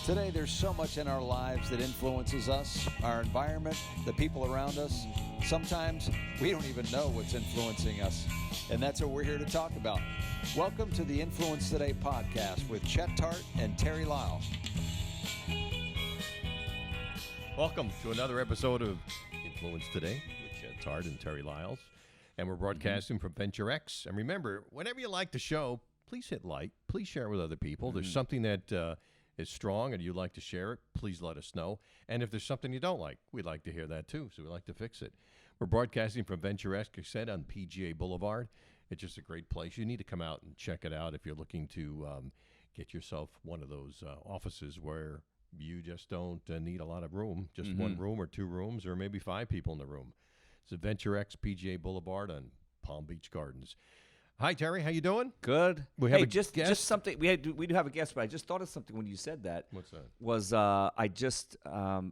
Today, there's so much in our lives that influences us, our environment, the people around us. Sometimes we don't even know what's influencing us, and that's what we're here to talk about. Welcome to the Influence Today podcast with Chet Tart and Terry Lyle. Welcome to another episode of Influence Today with Chet Tart and Terry Lyles. And we're broadcasting from Venture X. And remember, whenever you like the show, please hit like. Please share it with other people. There's something that is strong and you'd like to share it, please let us know. And if there's something you don't like, we'd like to hear that too, so we'd like to fix it. We're broadcasting from Venture X, like I said, on PGA Boulevard. It's just a great place. You need to come out and check it out if you're looking to get yourself one of those offices where you just don't need a lot of room, just one room or two rooms or maybe five people in the room. It's at Venture X, PGA Boulevard on Palm Beach Gardens. Hi, Terry. How you doing? Good. We have just something. We do have a guest, but I just thought of something when you said that. What's that? Was I just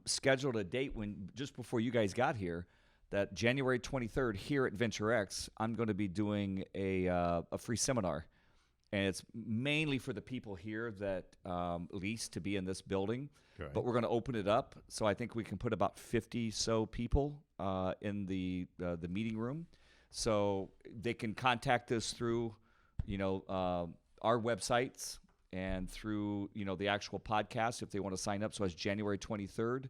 scheduled a date just before you guys got here, that January 23rd here at Venture X, I'm going to be doing a free seminar, and it's mainly for the people here that lease to be in this building. Okay. But we're going to open it up, so I think we can put about 50 so people in the meeting room. So they can contact us through, our websites and through, the actual podcast if they want to sign up. So it's January 23rd,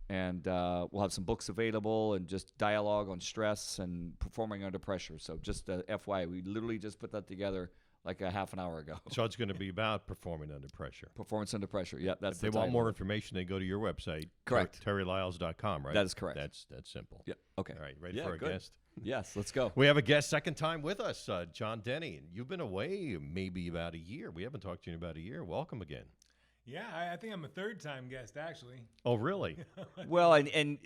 and we'll have some books available and just dialogue on stress and performing under pressure. So just FYI, we literally just put that together like a half an hour ago. So it's going to be about performing under pressure. Performance under pressure. Yeah, that's if they want more information, they go to your website. Correct. TerryLyles.com, right? That is correct. That's simple. Yeah. Okay. All right. Ready for our guest? Yes. Let's go. We have a guest second time with us, John Denney. And you've been away maybe about a year. We haven't talked to you in about a year. Welcome again. Yeah, I think I'm a third-time guest, actually. Oh, really? Well, and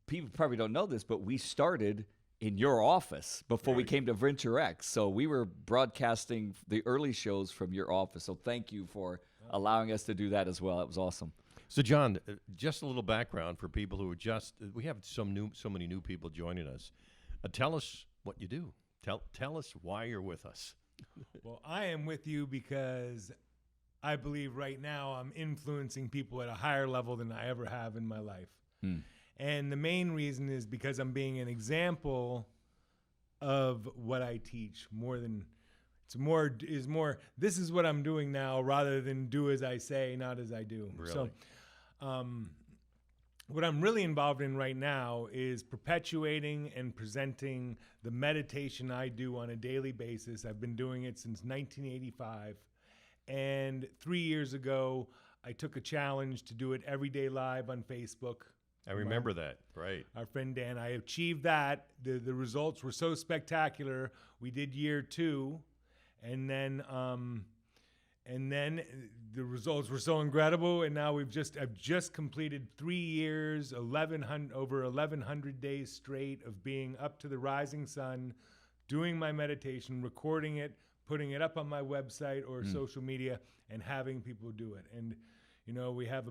people probably don't know this, but we started in your office before we came to Venture X. So we were broadcasting the early shows from your office. So thank you for allowing us to do that as well. It was awesome. So, John, just a little background for people who are we have so many new people joining us. Tell us what you do. Tell us why you're with us. Well, I am with you because I believe right now I'm influencing people at a higher level than I ever have in my life. And the main reason is because I'm being an example of what I teach this is what I'm doing now rather than do as I say, not as I do. Really? So what I'm really involved in right now is perpetuating and presenting the meditation I do on a daily basis. I've been doing it since 1985. And 3 years ago, I took a challenge to do it every day live on Facebook. I remember that, right? Our friend Dan. I achieved that. The results were so spectacular. We did year 2, and then the results were so incredible. And now I've just completed 3 years, over 1,100 days straight of being up to the rising sun, doing my meditation, recording it, putting it up on my website or social media, and having people do it. And we have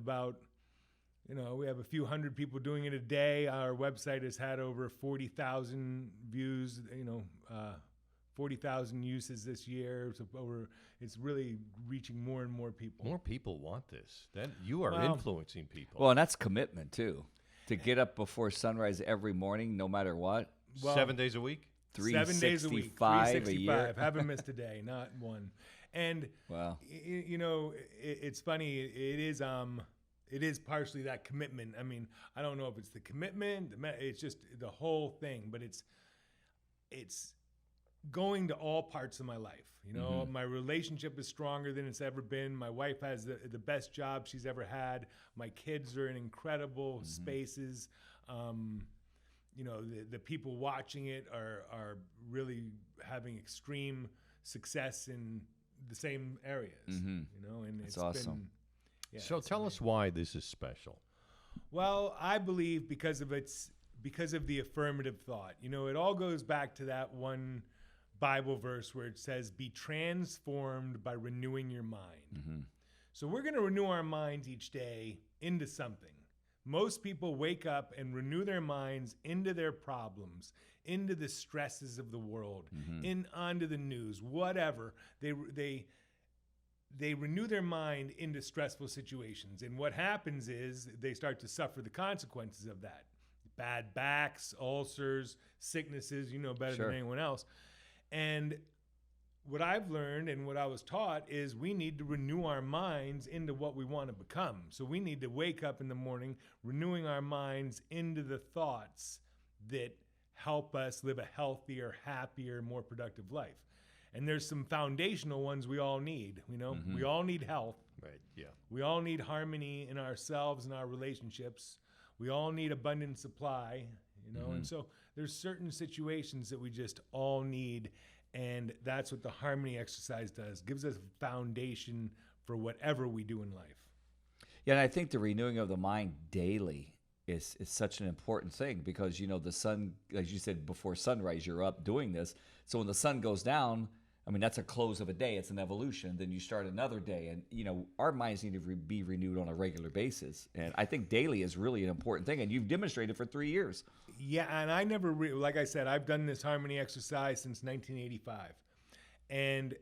a few hundred people doing it a day. Our website has had over 40,000 views, 40,000 uses this year. It's really reaching more and more people. More people want this. You are influencing people. Well, and that's commitment, too, to get up before sunrise every morning, no matter what. Well, 7 days a week? 7 days a week, 365 a year. Haven't missed a day, not one. And wow, it's funny. It is partially that commitment. I mean, I don't know if it's the commitment. It's just the whole thing. But it's going to all parts of my life. My relationship is stronger than it's ever been. My wife has the best job she's ever had. My kids are in incredible spaces. The people watching it are really having extreme success in the same areas. And that's it's awesome. So tell us why this is special. Well, I believe because of the affirmative thought. It all goes back to that one Bible verse where it says, "Be transformed by renewing your mind." So we're going to renew our minds each day into something. Most people wake up and renew their minds into their problems, into the stresses of the world, onto the news, whatever. they renew their mind into stressful situations. And what happens is they start to suffer the consequences of that. Bad backs, ulcers, sicknesses, you know better Sure. than anyone else. And what I've learned and what I was taught is we need to renew our minds into what we want to become. So we need to wake up in the morning, renewing our minds into the thoughts that help us live a healthier, happier, more productive life. And there's some foundational ones we all need. You know, we all need health. Right. Yeah. We all need harmony in ourselves and our relationships. We all need abundant supply, you know, and so there's certain situations that we just all need. And that's what the harmony exercise does. Gives us a foundation for whatever we do in life. Yeah, and I think the renewing of the mind daily is such an important thing because, you know, the sun, as you said, before sunrise, you're up doing this. So when the sun goes down, I mean, that's a close of a day. It's an evolution. Then you start another day. And, you know, our minds need to be renewed on a regular basis. And I think daily is really an important thing. And you've demonstrated for 3 years. Yeah, and I never, like I said, I've done this harmony exercise since 1985. And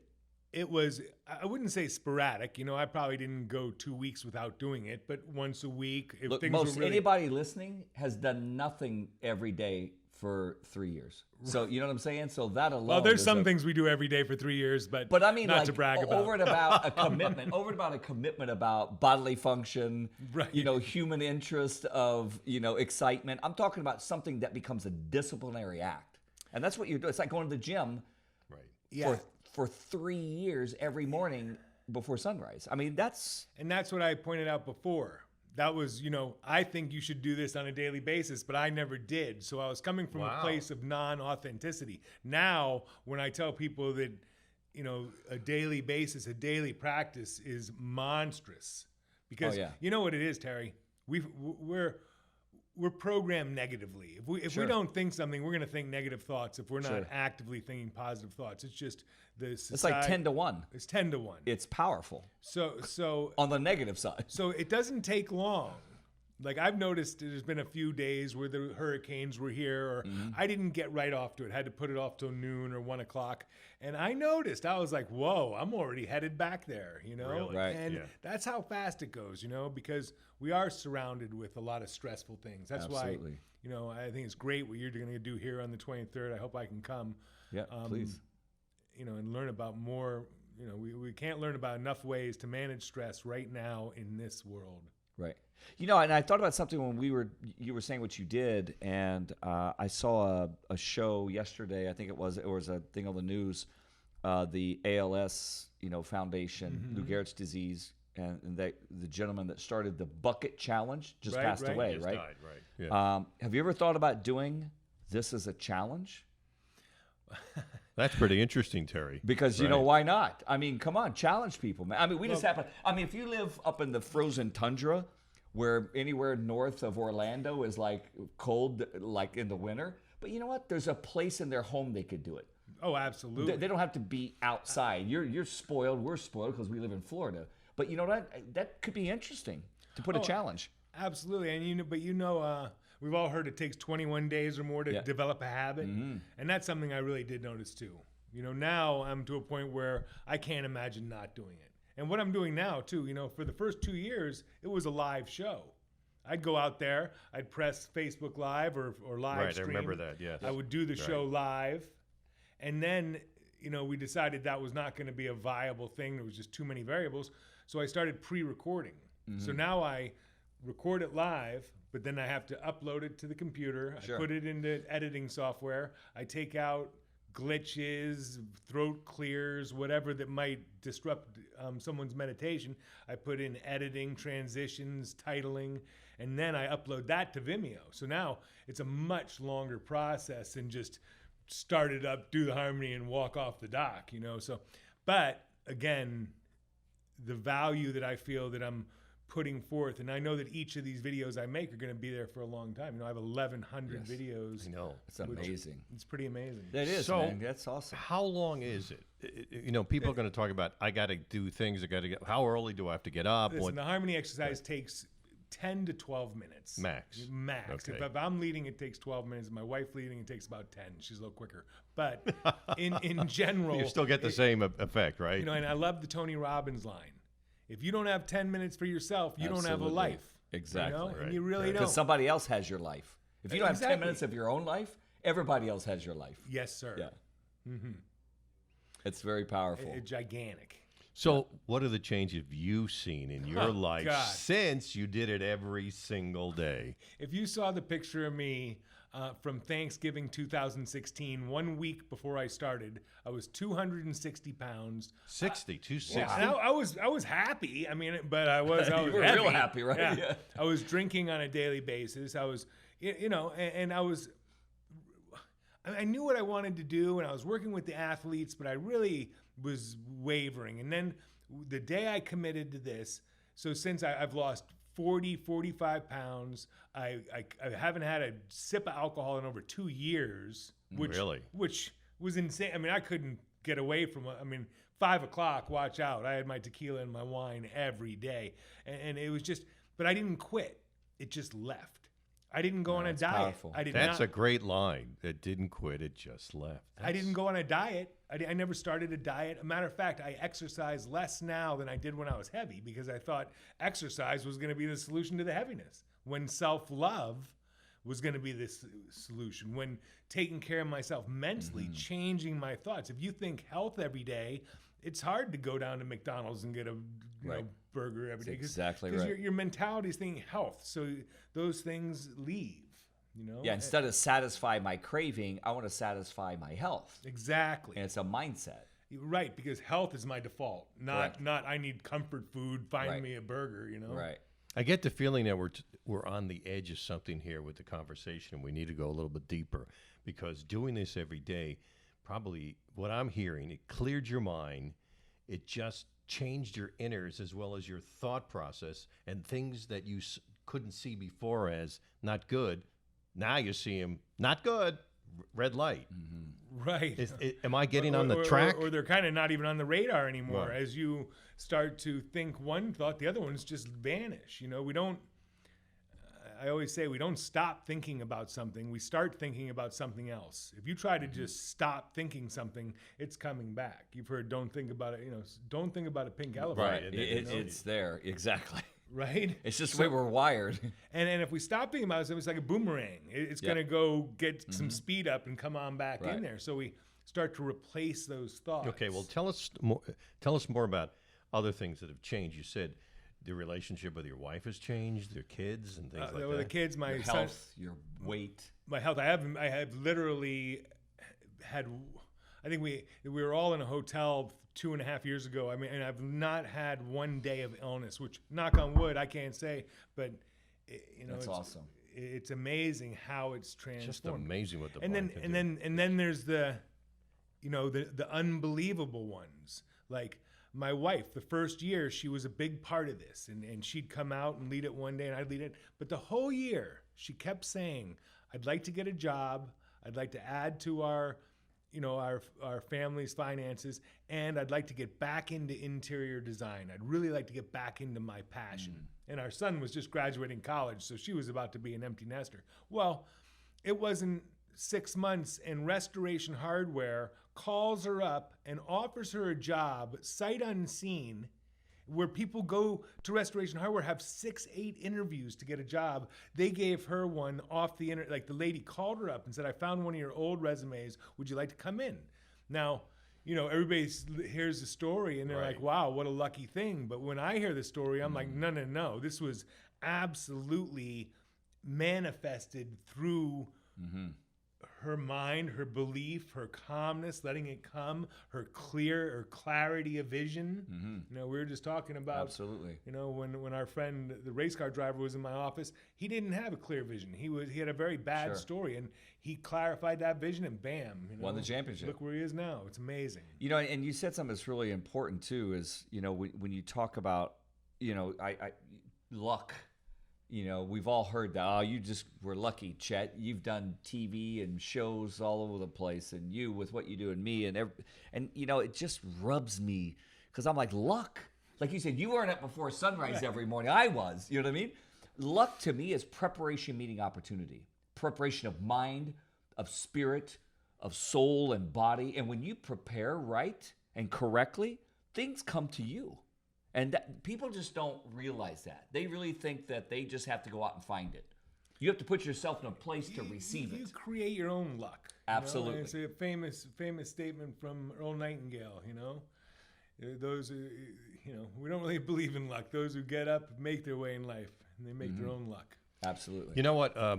it was, I wouldn't say sporadic. You know, I probably didn't go 2 weeks without doing it, but once a week. If Look, things most were really, anybody listening has done nothing every day for 3 years. So, you know what I'm saying? So that alone. well, there's is some things we do every day for 3 years, but But I mean, not like, to brag about. over and about a commitment, about bodily function, Right. you know, human interest of, you know, excitement. I'm talking about something that becomes a disciplinary act. And that's what you do. It's like going to the gym Right. Yeah. for 3 years every morning before sunrise. I mean, that's And that's what I pointed out before. That was, you know, I think you should do this on a daily basis, but I never did. So I was coming from a Wow. place of non-authenticity. Now, when I tell people that, you know, a daily basis, a daily practice is monstrous. Because yeah. you know what it is, Terry? We're programmed negatively. If Sure. we don't think something, we're going to think negative thoughts. If we're not Sure. actively thinking positive thoughts, it's just the it's like society. 10 to 1. It's 10 to 1. It's powerful So on the negative side. so it doesn't take long. Like I've noticed there's been a few days where the hurricanes were here or I didn't get right off to it. Had to put it off till noon or 1 o'clock. And I noticed, I was like, whoa, I'm already headed back there, you know? Really? Right. And Yeah. that's how fast it goes, you know, because we are surrounded with a lot of stressful things. That's why, Absolutely. you know, I think it's great what you're going to do here on the 23rd. I hope I can come. Yeah, please. You know, and learn about more. You know, we can't learn about enough ways to manage stress right now in this world. Right. You know, and I thought about something when you were saying what you did, and I saw a show yesterday. I think it was a thing on the news, the ALS, you know, Foundation, Lou Gehrig's disease, and the gentleman that started the Bucket Challenge just Right, passed right. away, Just right? died, right. Yeah. Have you ever thought about doing this as a challenge? That's pretty interesting, Terry. Because, you know, Right. why not? I mean, come on, challenge people, man. I mean, we just happen. I mean, if you live up in the frozen tundra, where anywhere north of Orlando is like cold, like in the winter, but you know what? There's a place in their home they could do it. Oh, absolutely. They don't have to be outside. You're spoiled. We're spoiled because we live in Florida. But you know what? That could be interesting to put a challenge. Absolutely, and you know, we've all heard it takes 21 days or more to Yeah. develop a habit, and that's something I really did notice too. You know, now I'm to a point where I can't imagine not doing it. And what I'm doing now too, you know, for the first 2 years, it was a live show. I'd go out there, I'd press Facebook Live or live Right, I stream. remember that, yes. I would do the show live, and then you know we decided that was not going to be a viable thing. There was just too many variables, so I started pre-recording. So now I record it live, but then I have to upload it to the computer. Sure. I put it into editing software. I take out glitches, throat clears, whatever that might disrupt someone's meditation. I put in editing, transitions, titling, and then I upload that to Vimeo. So now it's a much longer process than just start it up, do the harmony, and walk off the dock, you know? So, but again, the value that I feel that I'm putting forth, and I know that each of these videos I make are going to be there for a long time. You know, I have 1,100 videos. I know. It's amazing. It's pretty amazing. That is, So- man. That's awesome. How long is it? You know, people are going to talk about, I got to do things. I got to get, how early do I have to get up? Listen, What, the harmony exercise takes 10 to 12 minutes. Max. Max. Okay. If I'm leading, it takes 12 minutes. If my wife leading, it takes about 10. She's a little quicker. But in general, you still get the same effect, right? you know, and I love the Tony Robbins line. If you don't have 10 minutes for yourself, you don't have a Absolutely. life. Exactly. You know? Right. And you really Because don't. somebody else has your life. If you don't have 10 Exactly. minutes of your own life, everybody else has your life. Yes, sir. Yeah. It's very powerful. Gigantic. So, what are the changes you've seen in your Oh, life God. since you did it every single day? If you saw the picture of me from Thanksgiving 2016, 1 week before I started, I was 260 pounds. 260. And I was happy. I mean, but I was You were heavy. real happy, right? Yeah. Yeah. I was drinking on a daily basis. I was, you know, and I was. I knew what I wanted to do, and I was working with the athletes, but I really was wavering. And then the day I committed to this, so since I've lost 45 pounds, I haven't had a sip of alcohol in over 2 years, Really? which was insane. I mean, I couldn't get away from it. I mean, 5 o'clock, watch out. I had my tequila and my wine every day. And it was just, but I didn't quit. It just left. I didn't go on a that's diet. powerful. I did That's not. a great line. It didn't quit, it just left. I didn't go on a diet. I never started a diet. A matter of fact, I exercise less now than I did when I was heavy because I thought exercise was going to be the solution to the heaviness. When self-love was going to be the solution. When taking care of myself mentally, changing my thoughts. If you think health every day, it's hard to go down to McDonald's and get a Right. burger every day. exactly Because right. your mentality is thinking health. So those things leave, you know? Yeah, instead of satisfy my craving, I want to satisfy my health. Exactly. And it's a mindset. Right, because health is my default. Correct. Not I need comfort food, find Right. me a burger, you know? Right. I get the feeling that we're on the edge of something here with the conversation. We need to go a little bit deeper because doing this every day, probably what I'm hearing, it cleared your mind. It just changed your inners as well as your thought process, and things that you couldn't see before as not good. Now you see them not good. Red light. Right. Am I getting on the track? Or they're kind of not even on the radar anymore. Right. As you start to think one thought, the other ones just vanish. You know, we don't. I always say we don't stop thinking about something. We start thinking about something else. If you try to just stop thinking something, it's coming back. You've heard "don't think about it." You know, don't think about a pink elephant. Right. and It's there. Exactly. Right. It's just the way we're wired. And if we stop thinking about it, it's like a boomerang. It's Yep. going to go get some speed up and come on back Right. in there. So we start to replace those thoughts. Okay, well, tell us more about other things that have changed. You said the relationship with your wife has changed, their kids, and things like with the that. kids, my Your son, health, your weight. my health. I have literally had. I think we were all in a hotel 2.5 years ago. I mean, and I've not had one day of illness. Which, knock on wood, I can't say, but you know, That's it's awesome. It's amazing how it's transformed. Just amazing what the and body then can do. and then there's the, you know, the unbelievable ones. Like my wife, the first year, she was a big part of this, and she'd come out and lead it one day, and I'd lead it. But the whole year, she kept saying, "I'd like to get a job. I'd like to add to our, you know, our family's finances, and I'd like to get back into interior design. I'd really like to get back into my passion." And our son was just graduating college, so she was about to be an empty nester. Well, it wasn't 6 months, and Restoration Hardware calls her up and offers her a job sight unseen, where people go to Restoration Hardware, have 6-8 interviews to get a job. They gave her one off the internet. Like the lady called her up and said, "I found one of your old resumes. Would you like to come in?" Now, you know, everybody hears the story and they're Right. like, "Wow, what a lucky thing." But when I hear the story, I'm like, no. This was absolutely manifested through her mind, her belief, her calmness, letting it come, her clarity of vision. You know, we were just talking about, Absolutely. you know, when our friend, the race car driver, was in my office, he didn't have a clear vision. He had a very bad Sure. story, and he clarified that vision, and bam, you know, Won the championship. Look where he is now. It's amazing. You know, and you said something that's really important too. Is, you know, when you talk about, you know, I luck. You know, we've all heard that. Oh, you just were lucky, Chet. You've done TV and shows all over the place, and you with what you do, and me, and you know, it just rubs me because I'm like, luck. Like you said, you weren't up before sunrise every morning. I was. You know what I mean? Luck to me is preparation meeting opportunity. Preparation of mind, of spirit, of soul and body. And when you prepare right and correctly, things come to you. And people just don't realize that. They really think that they just have to go out and find it. You have to put yourself in a place to receive it. You create your own luck. Absolutely. You know? It's a famous statement from Earl Nightingale, you know. Those who, you know, we don't really believe in luck. Those who get up make their way in life, and they make their own luck. Absolutely. You know what? I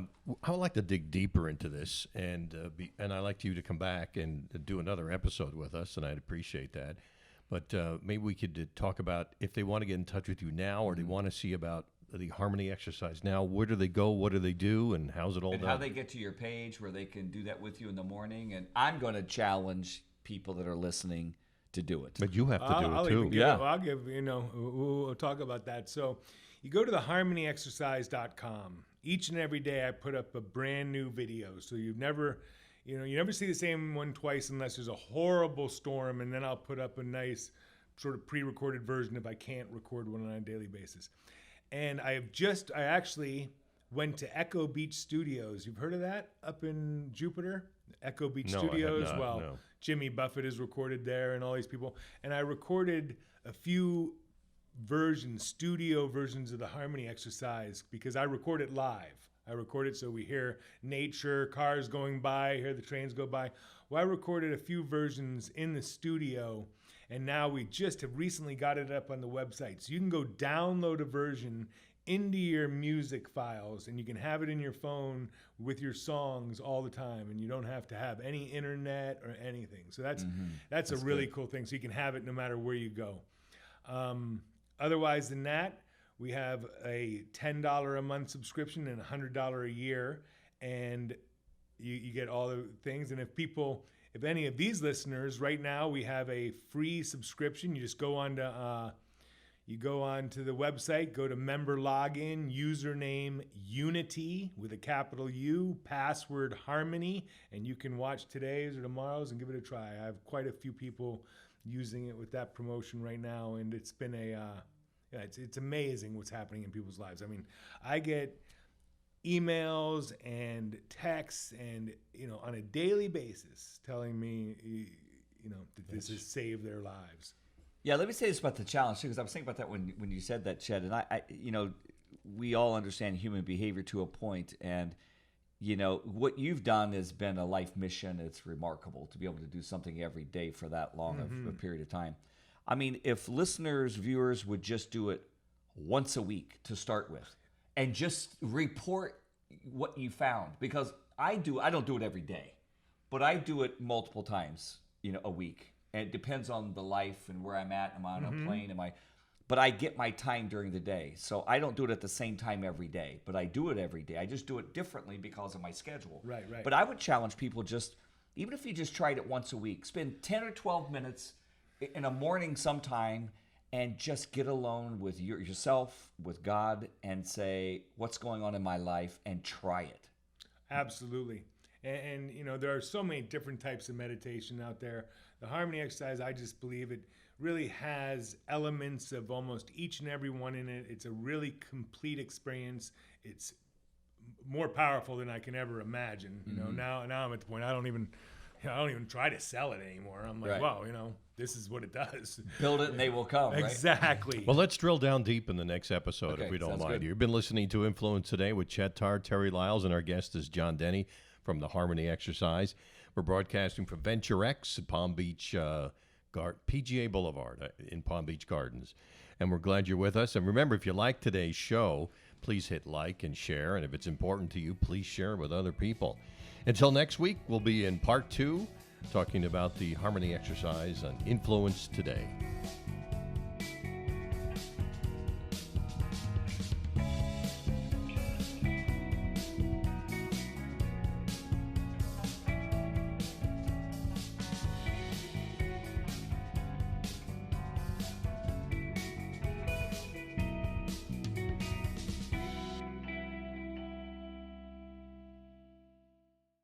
would like to dig deeper into this, and I'd like you to come back and do another episode with us, and I'd appreciate that. But maybe we could talk about if they want to get in touch with you now, or they want to see about the harmony exercise now. Where do they go? What do they do? And how's it all and done? how they get to your page where they can do that with you in the morning. And I'm going to challenge people that are listening to do it. But you have to do it too. I'll give, you know, we'll talk about that. So you go to the harmonyexercise.com. Each and every day I put up a brand new video. So you never see the same one twice unless there's a horrible storm, and then I'll put up a nice sort of pre-recorded version if I can't record one on a daily basis. And I actually went to Echo Beach Studios. You've heard of that up in Jupiter? Echo Beach Studios. I have not, no. Jimmy Buffett is recorded there and all these people. And I recorded a few studio versions of the harmony exercise because I record it live. I record it so we hear nature, cars going by, hear the trains go by. Well, I recorded a few versions in the studio, and now we just have recently got it up on the website. So you can go download a version into your music files, and you can have it in your phone with your songs all the time, and you don't have to have any internet or anything. So that's a really cool thing. So you can have it no matter where you go. Otherwise than that, we have a $10 a month subscription and $100 a year, and you get all the things. And if any of these listeners, right now we have a free subscription. You just go on to the website, go to member login, username Unity with a capital U, password Harmony, and you can watch today's or tomorrow's and give it a try. I have quite a few people using it with that promotion right now, and it's been it's amazing what's happening in people's lives. I mean, I get emails and texts and, you know, on a daily basis telling me, you know, that this has saved their lives. Yeah, let me say this about the challenge too, because I was thinking about that when you said that, Ched. And I, you know, we all understand human behavior to a point, and you know what you've done has been a life mission. It's remarkable to be able to do something every day for that long of a period of time. I mean, if listeners, viewers would just do it once a week to start with, and just report what you found, because I don't do it every day, but I do it multiple times, you know, a week. And it depends on the life and where I'm at. Am I on a plane? But I get my time during the day. So I don't do it at the same time every day, but I do it every day. I just do it differently because of my schedule. Right. But I would challenge people, even if you just tried it once a week, spend 10 or 12 minutes in a morning sometime and just get alone with yourself, with God, and say, what's going on in my life, and try it. Absolutely. And you know, there are so many different types of meditation out there. The harmony exercise, I just believe it really has elements of almost each and every one in it. It's a really complete experience. It's more powerful than I can ever imagine. You know, now I'm at the point I don't even try to sell it anymore. I'm like, wow, you know, this is what it does. Build it and they will come, right? Exactly. Well, let's drill down deep in the next episode, if we don't mind. Good. You've been listening to Influence Today with Chet Tard, Terry Lyles, and our guest is John Denney from the Harmony Exercise. We're broadcasting from Venture X at Palm Beach, PGA Boulevard in Palm Beach Gardens. And we're glad you're with us. And remember, if you like today's show, please hit like and share. And if it's important to you, please share it with other people. Until next week, we'll be in part 2, talking about the Harmony Exercise on Influence Today.